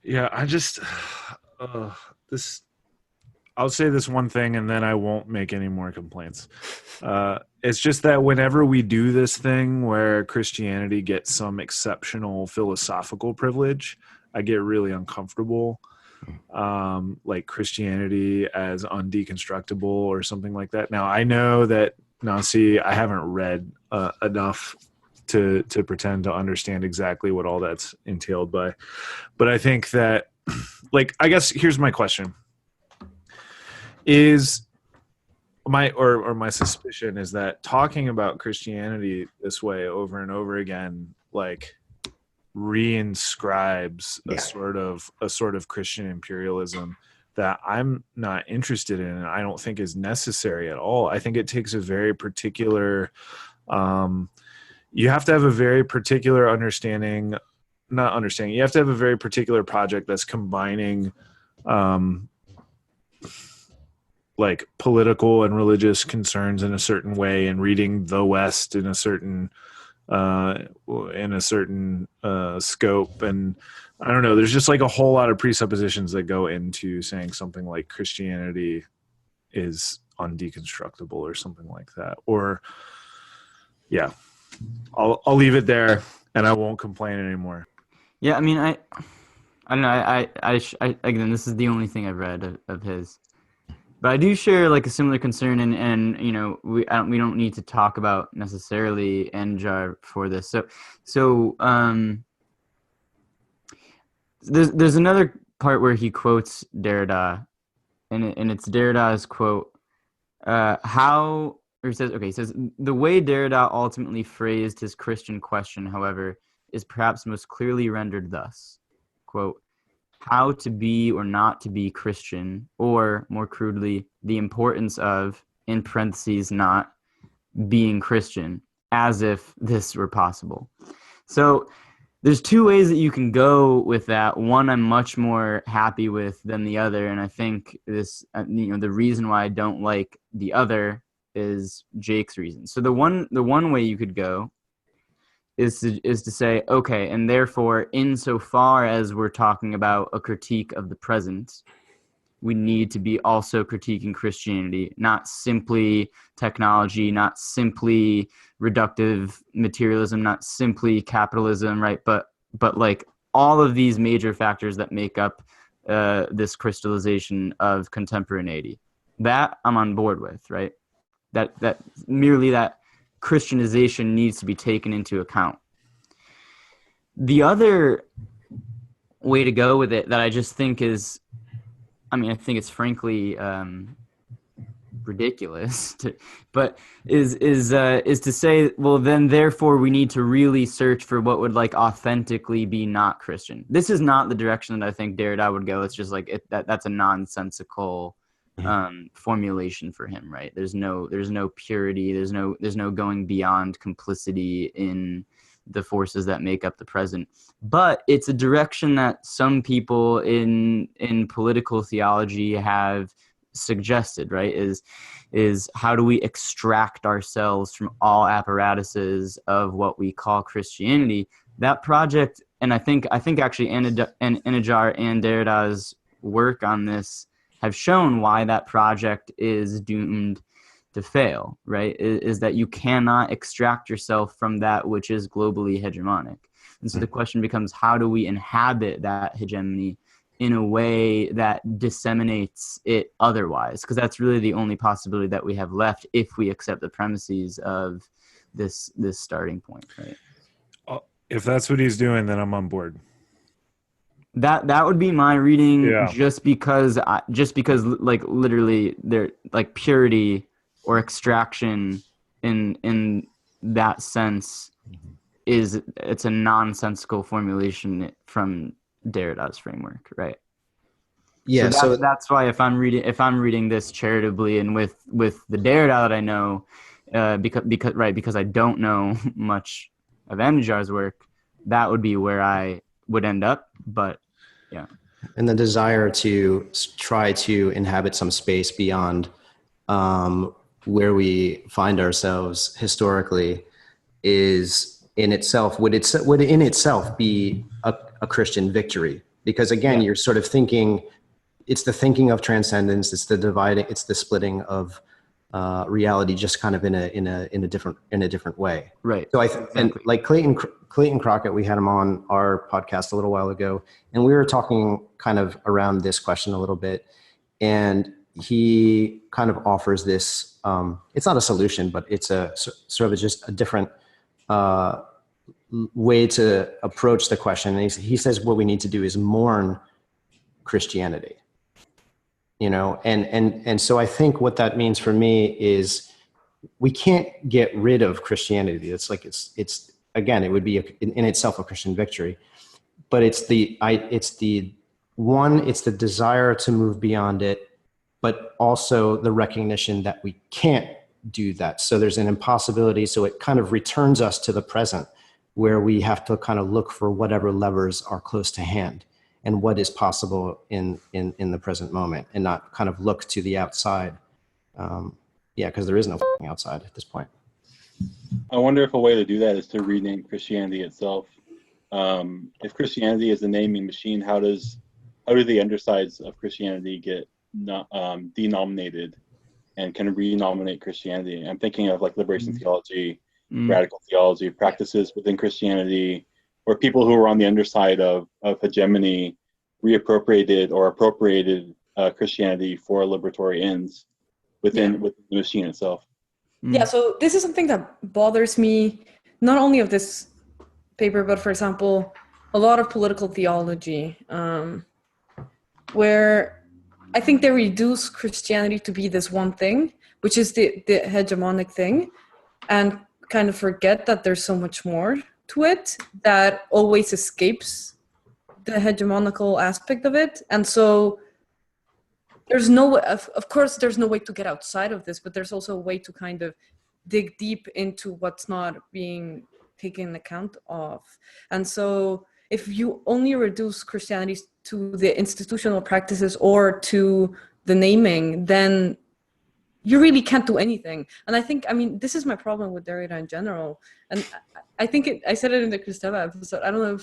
Yeah, I just I'll say this one thing and then I won't make any more complaints. It's just that whenever we do this thing where Christianity gets some exceptional philosophical privilege, I get really uncomfortable. Like Christianity as undeconstructible or something like that. Now, I know that, I haven't read enough to pretend to understand exactly what all that's entailed by. But I think that, like, I guess here's my question. Is my suspicion is that talking about Christianity this way over and over again, like, reinscribes a sort of Christian imperialism that I'm not interested in, and I don't think is necessary at all. I think it takes a very particular you have to have a very particular you have to have a very particular project that's combining like political and religious concerns in a certain way, and reading the West in a certain scope. And I don't know, there's just like a whole lot of presuppositions that go into saying something like Christianity is undeconstructible or something like that. Or yeah, I'll leave it there and I won't complain anymore. Yeah, I mean, I don't know. I again, this is the only thing I've read of his, but I do share like a similar concern, and you know, we don't need to talk about necessarily Anidjar for this. So there's another part where he quotes Derrida, and it's Derrida's quote. He says, the way Derrida ultimately phrased his Christian question, however, is perhaps most clearly rendered thus, quote, how to be or not to be Christian, or more crudely, the importance of, in parentheses, not being Christian, as if this were possible. So there's two ways that you can go with that. One I'm much more happy with than the other, and I think this, the reason why I don't like the other is Jake's reason. So the one way you could go is to say, okay, and therefore, insofar as we're talking about a critique of the present, we need to be also critiquing Christianity, not simply technology, not simply reductive materialism, not simply capitalism, right? But like all of these major factors that make up this crystallization of contemporaneity. That I'm on board with, right? That merely that Christianization needs to be taken into account. The other way to go with it that I just think is, I think it's frankly ridiculous, is to say, well, then therefore we need to really search for what would like authentically be not Christian. This is not the direction that I think Derrida would go. It's just like that's a nonsensical formulation for him, right? There's no purity, there's no going beyond complicity in the forces that make up the present. But it's a direction that some people in political theology have suggested, right? Is how do we extract ourselves from all apparatuses of what we call Christianity? That project, and I think actually Anidjar and Derrida's work on this have shown why that project is doomed to fail, right? Is that you cannot extract yourself from that which is globally hegemonic. And so the question becomes, how do we inhabit that hegemony in a way that disseminates it otherwise? Because that's really the only possibility that we have left if we accept the premises of this starting point, right? If that's what he's doing, then I'm on board. That would be my reading, Yeah. just because like literally there, like, purity or extraction in that sense it's a nonsensical formulation from Derrida's framework, right? Yeah. So that's why if I'm reading this charitably and with the Derrida that I know, because I don't know much of Anidjar's work, that would be where I would end up. But yeah. And the desire to try to inhabit some space beyond where we find ourselves historically is in itself, would in itself be a Christian victory? Because again, you're sort of thinking, it's the thinking of transcendence, it's the dividing, it's the splitting of reality, just kind of in a different way. Right. So and like Clayton Crockett, we had him on our podcast a little while ago, and we were talking kind of around this question a little bit, and he kind of offers this. It's not a solution, but it's a sort of just a different way to approach the question. And he says what we need to do is mourn Christianity. And so I think what that means for me is we can't get rid of Christianity. It's like it's again, it would be in itself a Christian victory, but it's the desire to move beyond it, but also the recognition that we can't do that. So there's an impossibility. So it kind of returns us to the present, where we have to kind of look for whatever levers are close to hand and what is possible in the present moment, and not kind of look to the outside. Because there is no outside at this point. I wonder if a way to do that is to rename Christianity itself. If Christianity is the naming machine, how do the undersides of Christianity get denominated and can renominate Christianity? I'm thinking of like liberation theology, radical theology, practices within Christianity, where people who are on the underside of hegemony reappropriated or appropriated Christianity for liberatory ends within the machine itself. Yeah, so this is something that bothers me, not only of this paper, but for example, a lot of political theology, where I think they reduce Christianity to be this one thing, which is the hegemonic thing, and kind of forget that there's so much more to it that always escapes the hegemonical aspect of it. And so there's no, of course, there's no way to get outside of this, but there's also a way to kind of dig deep into what's not being taken account of. And so if you only reduce Christianity to the institutional practices or to the naming, then you really can't do anything. And I think, this is my problem with Derrida in general. And I think I said it in the Cristeva episode. I don't know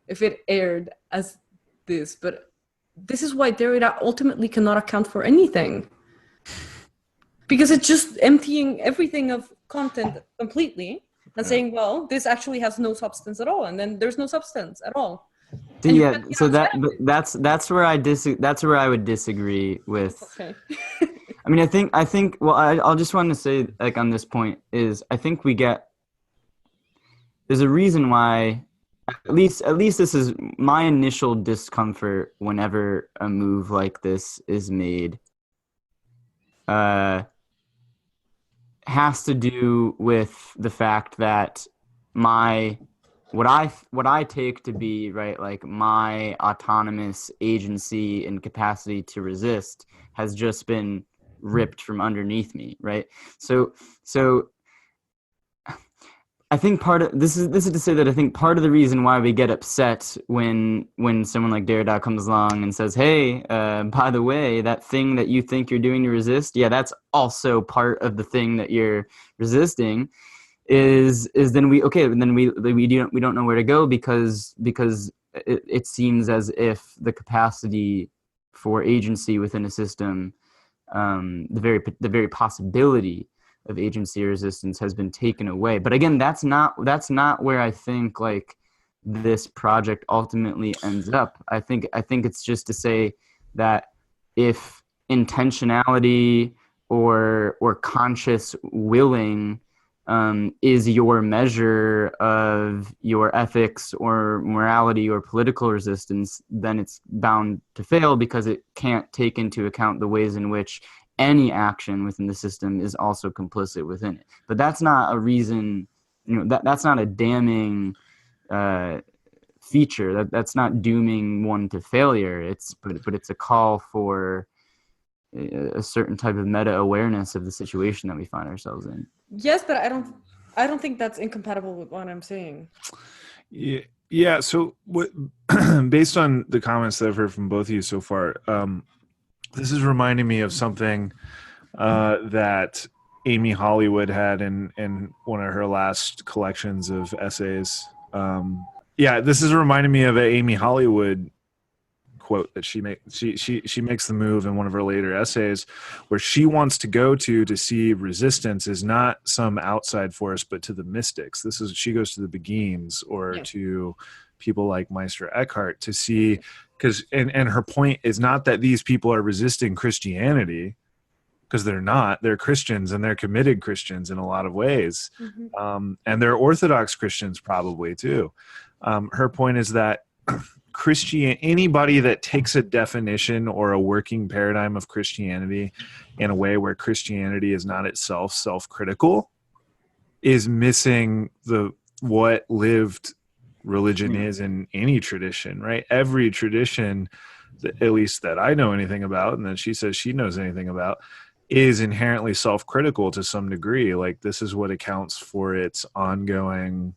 if it aired as this, but this is why Derrida ultimately cannot account for anything. Because it's just emptying everything of content completely and saying, well, this actually has no substance at all. And then there's no substance at all. Yeah, so that's where I would disagree with. Okay. I think well, I'll just want to say, like, on this point is, I think there's a reason why, at least this is my initial discomfort whenever a move like this is made, has to do with the fact that my what I take to be, right, like my autonomous agency and capacity to resist has just been ripped from underneath me, right? So I think part of this is to say that I think part of the reason why we get upset when someone like Derrida comes along and says, "Hey, by the way, that thing that you think you're doing to resist, yeah, that's also part of the thing that you're resisting." Is then we don't know where to go because it seems as if the capacity for agency within a system, the very possibility of agency or resistance has been taken away. But again, that's not where I think like this project ultimately ends up. I think it's just to say that if intentionality or conscious willing is your measure of your ethics or morality or political resistance, then it's bound to fail because it can't take into account the ways in which any action within the system is also complicit within it. But that's not a reason, that's not a damning feature. That's not dooming one to failure. But it's a call for a certain type of meta awareness of the situation that we find ourselves in. Yes, but I don't think that's incompatible with what I'm saying. Yeah. So what, based on the comments that I've heard from both of you so far, this is reminding me of something that Amy Hollywood had in one of her last collections of essays. This is reminding me of an Amy Hollywood quote that she makes the move in one of her later essays, where she wants to go to see resistance is not some outside force, but to the mystics. She goes to the Beguines or to people like Meister Eckhart to see, because and her point is not that these people are resisting Christianity, because they're not. They're Christians, and they're committed Christians in a lot of ways, and they're Orthodox Christians probably too. Her point is that anybody that takes a definition or a working paradigm of Christianity in a way where Christianity is not itself self-critical is missing what lived religion is in any tradition, right? Every tradition, at least that I know anything about, and that she says she knows anything about, is inherently self-critical to some degree. Like, this is what accounts for its ongoing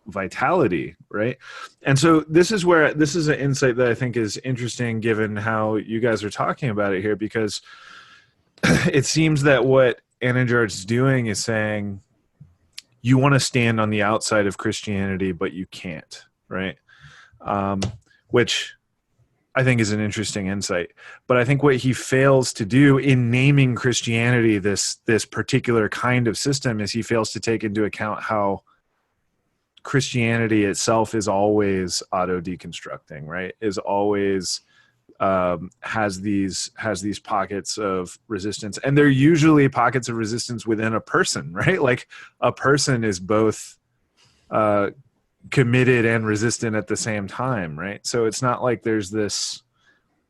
vitality, right? And so this is an insight that I think is interesting given how you guys are talking about it here, because it seems that what Anidjar's doing is saying you want to stand on the outside of Christianity, but you can't, right? Which I think is an interesting insight. But I think what he fails to do in naming Christianity this particular kind of system is he fails to take into account how Christianity itself is always auto-deconstructing, right? Is always has these pockets of resistance, and they're usually pockets of resistance within a person, right? Like, a person is both committed and resistant at the same time, right? So it's not like there's this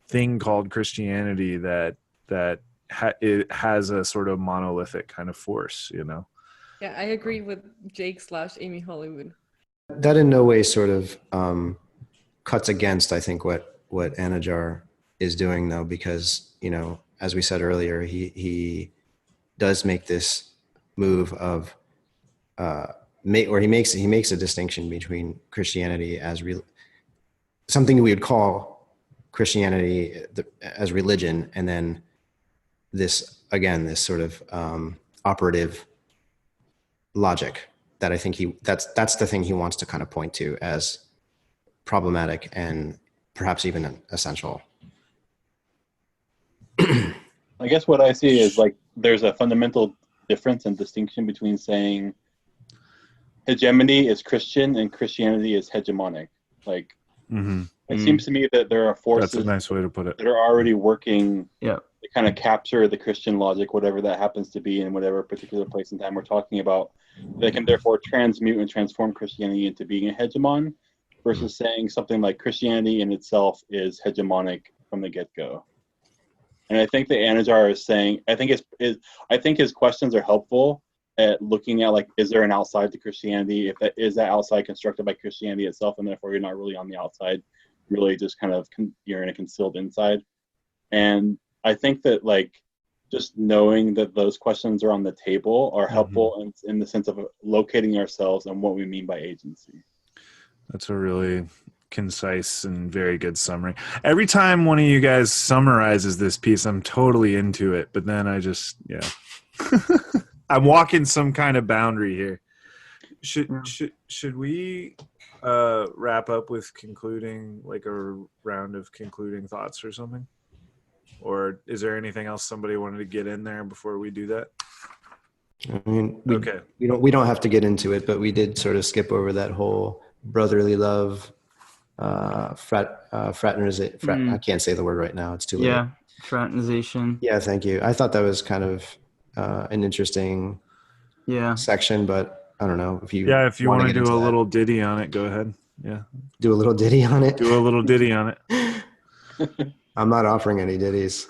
thing called Christianity that it has a sort of monolithic kind of force, Yeah, I agree with Jake / Amy Hollywood. That in no way sort of cuts against, I think, what Anidjar is doing, though, because, as we said earlier, he does make this move of he makes a distinction between Christianity as something we would call Christianity as religion, and then this sort of operative logic that I think that's the thing he wants to kind of point to as problematic and perhaps even essential. I guess what I see is like there's a fundamental difference and distinction between saying hegemony is Christian and Christianity is hegemonic. Like, it seems to me that there are forces. That's a nice way to put it. That are already working to kind of capture the Christian logic, whatever that happens to be in whatever particular place and time we're talking about. They can therefore transmute and transform Christianity into being a hegemon, versus saying something like Christianity in itself is hegemonic from the get-go. And I think that Anidjar is saying, I think his questions are helpful, at looking at like, is there an outside to Christianity? If that is that outside constructed by Christianity itself, and therefore you're not really on the outside, really just kind of you're in a concealed inside. And I think that like just knowing that those questions are on the table are helpful in the sense of locating ourselves and what we mean by agency. That's a really concise and very good summary. Every time one of you guys summarizes this piece, I'm totally into it, but then I just, I'm walking some kind of boundary here. Should we wrap up with concluding, like a round of concluding thoughts or something? Or is there anything else somebody wanted to get in there before we do that? I mean, Okay. We don't have to get into it, but we did sort of skip over that whole brotherly love, fraternization. I can't say the word right now. It's too late. Yeah, fraternization. Yeah, thank you. I thought that was kind of an interesting section, but I don't know if you. Yeah, if you want to do a that. little ditty on it, go ahead. Yeah. Do a little ditty on it. Do a little ditty on it. I'm not offering any ditties.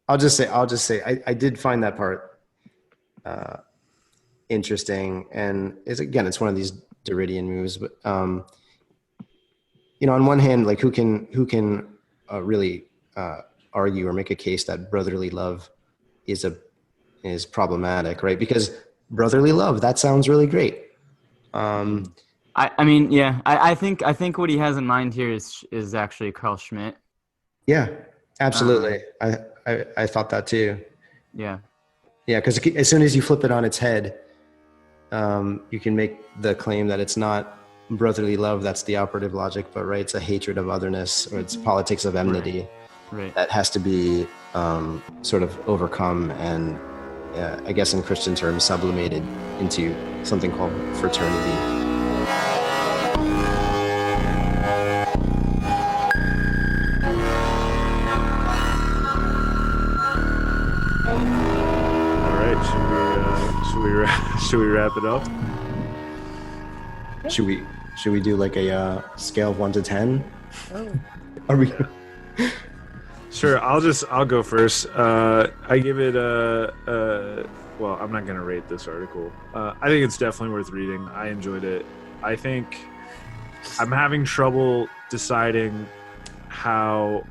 I'll just say I did find that part interesting, and it's one of these Derridian moves. But on one hand, like who can really argue or make a case that brotherly love is problematic, right? Because brotherly love, that sounds really great. I mean, yeah. I think what he has in mind here is actually Carl Schmitt. Yeah, absolutely. I thought that too. Yeah. Yeah, because as soon as you flip it on its head, you can make the claim that it's not brotherly love that's the operative logic, but right, it's a hatred of otherness, or it's politics of enmity that has to be sort of overcome and, I guess in Christian terms, sublimated into something called fraternity. Should we wrap it up? Should we do like a scale of 1 to 10? Oh. Are we? Sure. I'll go first. I give it well, I'm not going to rate this article. I think it's definitely worth reading. I enjoyed it. I think I'm having trouble deciding how.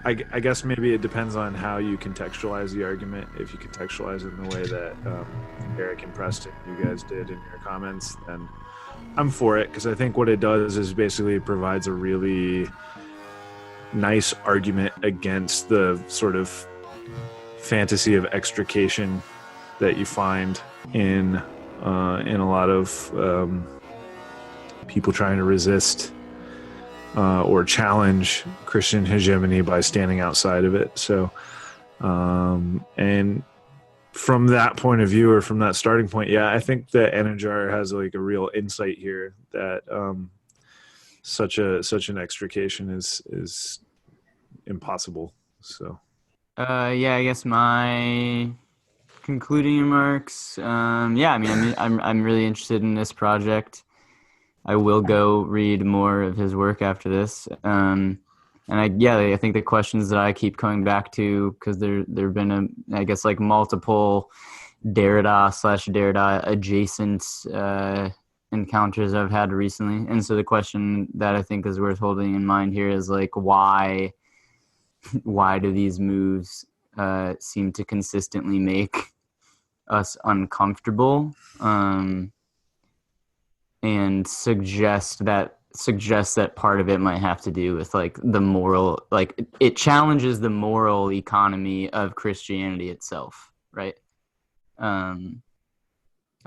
I guess maybe it depends on how you contextualize the argument. If you contextualize it in the way that Eric and Preston, you guys did in your comments, then I'm for it, because I think what it does is basically it provides a really nice argument against the sort of fantasy of extrication that you find in a lot of people trying to resist or challenge Christian hegemony by standing outside of it. So, and from that point of view, or from that starting point, I think that Anidjar has like a real insight here that such an extrication is impossible. So, I guess my concluding remarks. I mean, I'm really interested in this project. I will go read more of his work after this. And I think the questions that I keep coming back to, because there've been multiple Derrida adjacent encounters I've had recently. And so the question that I think is worth holding in mind here is like, why do these moves seem to consistently make us uncomfortable? And suggest that part of it might have to do with like the moral, like it challenges the moral economy of Christianity itself, right? I'll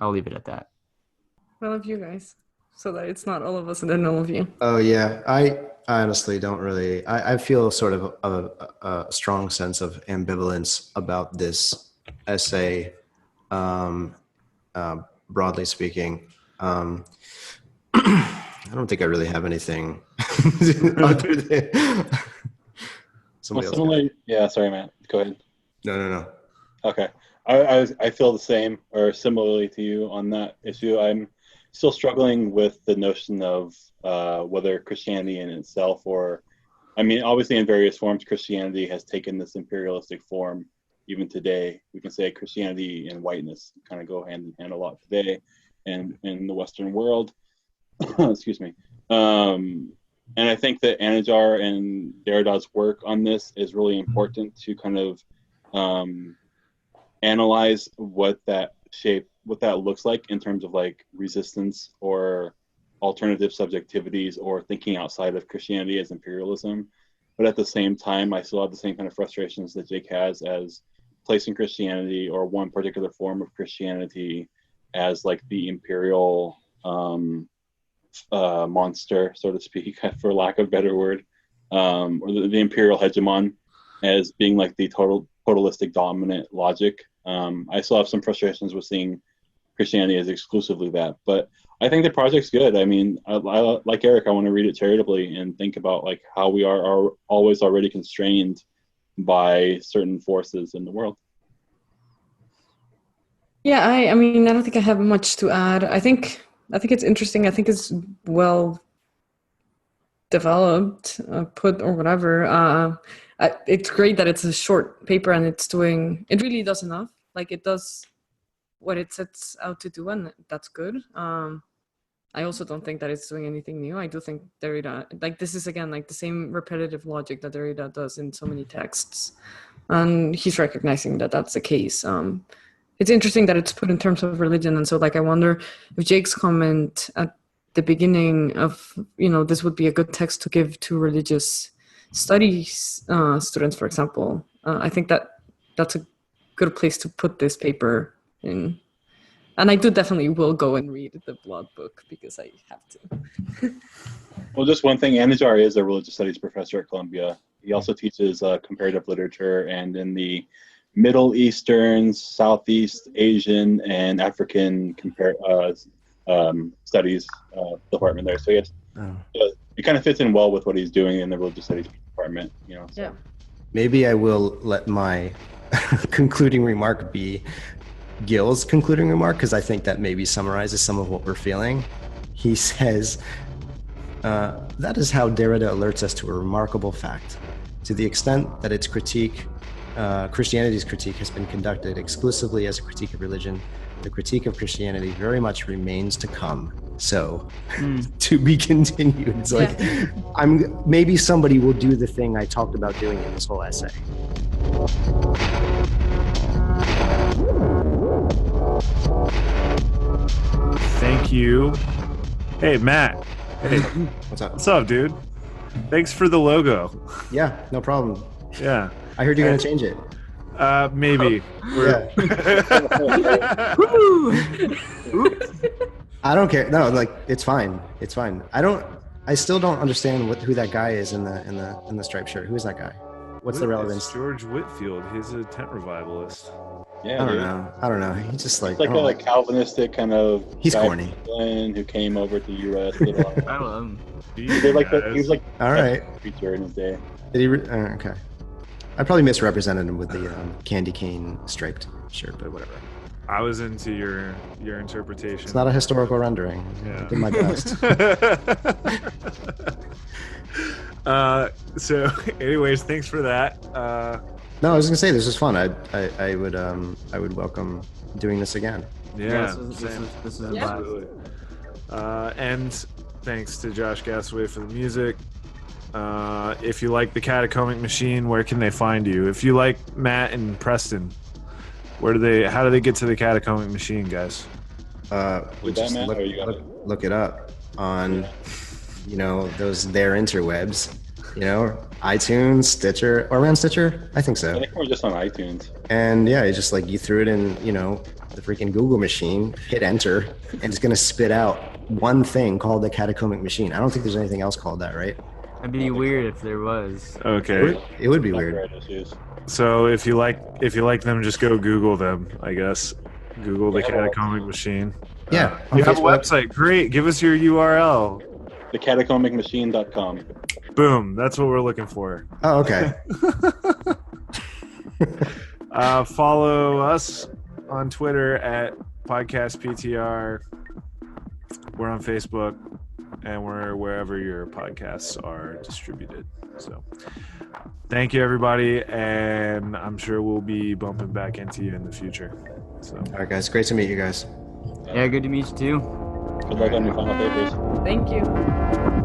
leave it at that. Well, of you guys, so that it's not all of us and then all of you. Oh yeah, I honestly don't really. I feel sort of a strong sense of ambivalence about this essay, broadly speaking. I don't think I really have anything other than somebody else. Yeah, sorry, Matt. Go ahead. No. Okay. I feel the same or similarly to you on that issue. I'm still struggling with the notion of whether Christianity in itself, or, I mean, obviously in various forms, Christianity has taken this imperialistic form, even today. We can say Christianity and whiteness kind of go hand in hand a lot today, and in the Western world. Excuse me. And I think that Anidjar and Derrida's work on this is really important to kind of analyze what that looks like in terms of like resistance or alternative subjectivities or thinking outside of Christianity as imperialism. But at the same time, I still have the same kind of frustrations that Jake has as placing Christianity or one particular form of Christianity as like the imperial monster, so to speak, for lack of a better word, or the imperial hegemon as being like the totalistic dominant logic. I still have some frustrations with seeing Christianity as exclusively that, but I think the project's good. I mean, I like Eric, I want to read it charitably and think about like how we are always already constrained by certain forces in the world. Yeah, I mean, I don't think I have much to add. I think it's interesting. I think it's well developed, put or whatever. It's great that it's a short paper and it really does enough. Like it does what it sets out to do, and that's good. I also don't think that it's doing anything new. I do think Derrida, like this is again like the same repetitive logic that Derrida does in so many texts, and he's recognizing that that's the case. It's interesting that it's put in terms of religion, and so like I wonder if Jake's comment at the beginning of this would be a good text to give to religious studies students, for example. I think that's a good place to put this paper in. And I do definitely will go and read the Blood book because I have to. Well, just one thing, Anidjar is a religious studies professor at Columbia. He also teaches comparative literature and in the Middle Eastern, Southeast Asian, and African studies department there. So it kind of fits in well with what he's doing in the religious studies department. So. Yeah. Maybe I will let my concluding remark be Gil's concluding remark, because I think that maybe summarizes some of what we're feeling. He says, that is how Derrida alerts us to a remarkable fact. To the extent that its critique, Christianity's critique, has been conducted exclusively as a critique of religion, the critique of Christianity very much remains to come. So, to be continued. It's like, maybe somebody will do the thing I talked about doing in this whole essay. Thank you. Hey, Matt. Hey, What's up? what's up, dude? Thanks for the logo. Yeah, no problem. Yeah. I heard you're going to change it. Maybe. I don't care. No, like it's fine. It's fine. I still don't understand who that guy is in the striped shirt. Who is that guy? What's the relevance? It's George Whitfield. He's a tent revivalist. Yeah, I don't know. He's just like, it's like a Calvinistic kind of. He's guy corny. Who came over to the U.S. I love him. He was like all right. preacher in his day. Did he? Okay. I probably misrepresented him with the candy cane striped shirt, but whatever. I was into your interpretation. It's not a historical rendering. Yeah. I did my best. So, anyways, thanks for that. No, I was gonna say this was fun. I would welcome doing this again. Yeah, this is a blast. absolutely. And thanks to Josh Gasaway for the music. If you like the Catacombic Machine, where can they find you? If you like Matt and Preston, how do they get to the Catacombic Machine, guys? Just look it up on, those their interwebs, iTunes, Stitcher, or around Stitcher? I think so. I think we're just on iTunes. And yeah, it's just like you threw it in, the freaking Google machine, hit enter, and it's going to spit out one thing called the Catacombic Machine. I don't think there's anything else called that, right? It'd be weird if there was. Okay. It would be weird. So if you like them, just go Google them, I guess. Google the Catacombic Machine. Yeah. You have a website. Great. Give us your URL. TheCatacombicMachine.com. Boom. That's what we're looking for. Oh, okay. Follow us on Twitter at PodcastPTR. We're on Facebook, and we're wherever your podcasts are distributed. So, Thank you, everybody, and I'm sure we'll be bumping back into you in the future. So, All right, guys. Great to meet you guys. Yeah, good to meet you too. Good luck on your final papers. Thank you.